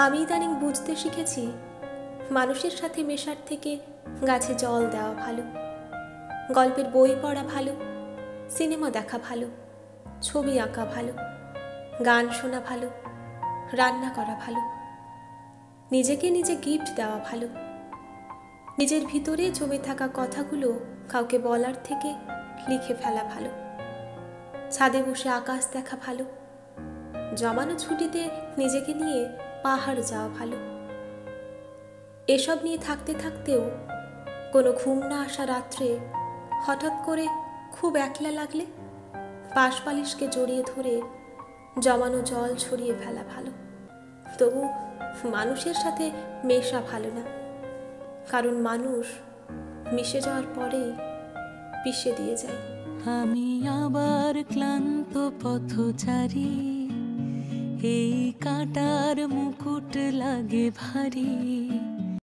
আমি ইদানিং বুঝতে শিখেছি মানুষের সাথে মেশার থেকে গাছে জল দেওয়া ভালো, গল্পের বই পড়া ভালো, সিনেমা দেখা ভালো, ছবি আঁকা ভালো, গান শোনা ভালো, রান্না করা ভালো, নিজেকে নিজে গিফট দেওয়া ভালো, নিজের ভিতরে জমে থাকা কথাগুলো কাউকে বলার থেকে লিখে ফেলা ভালো, ছাদে বসে আকাশ দেখা ভালো, জমানো ছুটিতে নিজেকে নিয়ে পাহাড় যাওয়া ভালো। এসব নিয়ে থাকতে থাকতেও কোনো ঘুম না আসা রাত্রে হঠাৎ করে খুব একলা লাগলে পাশ বালিশকে জড়িয়ে ধরে জমানো জল ছড়িয়ে ফেলা ভালো। তবু মানুষের সাথে মেশা ভালো না, কারণ মানুষ মিশে যাওয়ার পরেই পিষে দিয়ে যায়। আমি আবার ক্লান্ত পথচারী, এই কাঁটার মুকুট লাগে ভারী।